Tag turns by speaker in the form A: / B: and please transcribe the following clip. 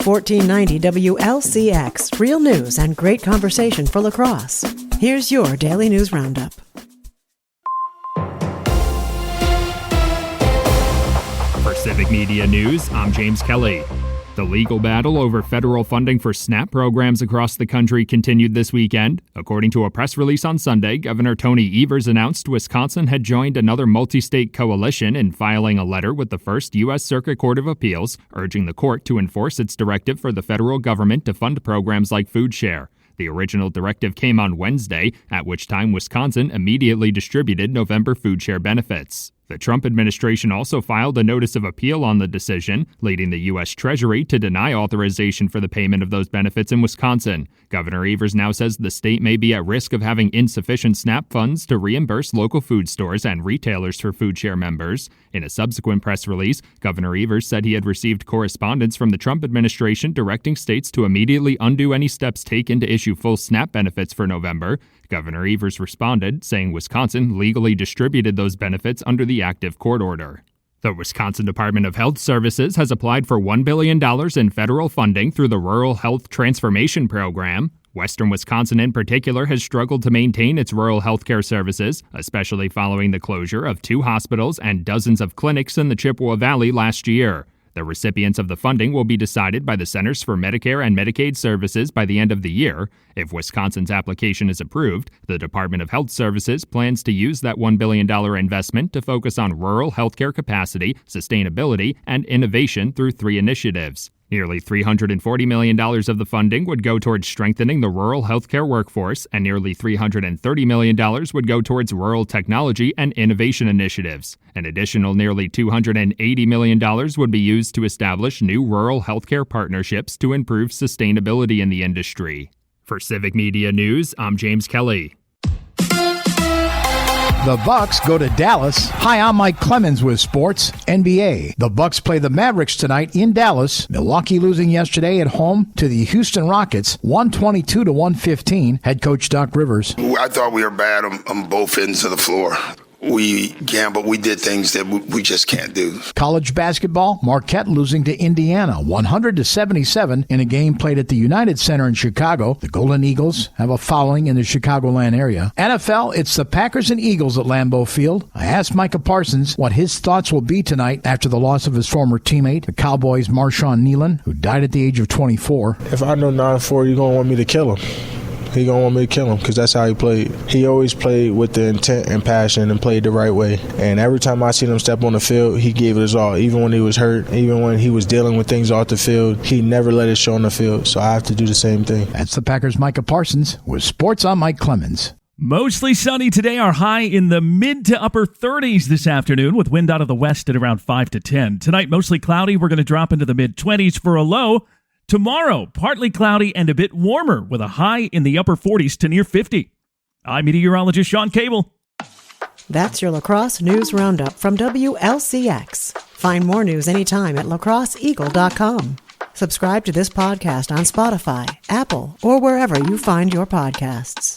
A: 1490 WLCX, real news and great conversation for La Crosse. Here's your Daily News Roundup.
B: For Civic Media News, I'm James Kelly. The legal battle over federal funding for SNAP programs across the country continued this weekend. According to a press release on Sunday, Governor Tony Evers announced Wisconsin had joined another multi-state coalition in filing a letter with the First U.S. Circuit Court of Appeals, urging the court to enforce its directive for the federal government to fund programs like Food Share. The original directive came on Wednesday, at which time Wisconsin immediately distributed November Food Share benefits. The Trump administration also filed a notice of appeal on the decision, leading the U.S. Treasury to deny authorization for the payment of those benefits in Wisconsin. Governor Evers now says the state may be at risk of having insufficient SNAP funds to reimburse local food stores and retailers for Food Share members. In a subsequent press release, Governor Evers said he had received correspondence from the Trump administration directing states to immediately undo any steps taken to issue full SNAP benefits for November. Governor Evers responded, saying Wisconsin legally distributed those benefits under the active court order. The Wisconsin Department of Health Services has applied for $1 billion in federal funding through the Rural Health Transformation Program. Western Wisconsin in particular has struggled to maintain its rural health care services, especially following the closure of 2 hospitals and dozens of clinics in the Chippewa Valley last year. The recipients of the funding will be decided by the Centers for Medicare and Medicaid Services by the end of the year. If Wisconsin's application is approved, the Department of Health Services plans to use that $1 billion investment to focus on rural healthcare capacity, sustainability, and innovation through 3 initiatives. Nearly $340 million of the funding would go towards strengthening the rural healthcare workforce, and nearly $330 million would go towards rural technology and innovation initiatives. An additional nearly $280 million would be used to establish new rural healthcare partnerships to improve sustainability in the industry. For Civic Media News, I'm James Kelly.
C: The Bucks go to Dallas. Hi, I'm Mike Clemens with Sports NBA. The Bucks play the Mavericks tonight in Dallas. Milwaukee losing yesterday at home to the Houston Rockets, 122-115. Head coach Doc Rivers.
D: I thought we were bad on both ends of the floor. We gambled. We did things that we just can't do.
C: College basketball, Marquette losing to Indiana, 100-77 in a game played at the United Center in Chicago. The Golden Eagles have a following in the Chicagoland area. NFL, it's the Packers and Eagles at Lambeau Field. I asked Micah Parsons what his thoughts will be tonight after the loss of his former teammate, the Cowboys' Marshawn Nealon, who died at the age of 24.
E: If I know 9-4, you're going to want me to kill him. He going to want me to kill him because that's how he played. He always played with the intent and passion and played the right way. And every time I seen him step on the field, he gave it his all. Even when he was hurt, even when he was dealing with things off the field, he never let it show on the field. So I have to do the same thing.
C: That's the Packers' Micah Parsons with Sports. I'm Mike Clemens.
F: Mostly sunny today. Our high in the mid to upper 30s this afternoon with wind out of the west at around 5 to 10. Tonight, mostly cloudy. We're going to drop into the mid 20s for a low. Tomorrow, partly cloudy and a bit warmer with a high in the upper 40s to near 50. I'm meteorologist Sean Cable.
A: That's your La Crosse News Roundup from WLCX. Find more news anytime at lacrosseeagle.com. Subscribe to this podcast on Spotify, Apple, or wherever you find your podcasts.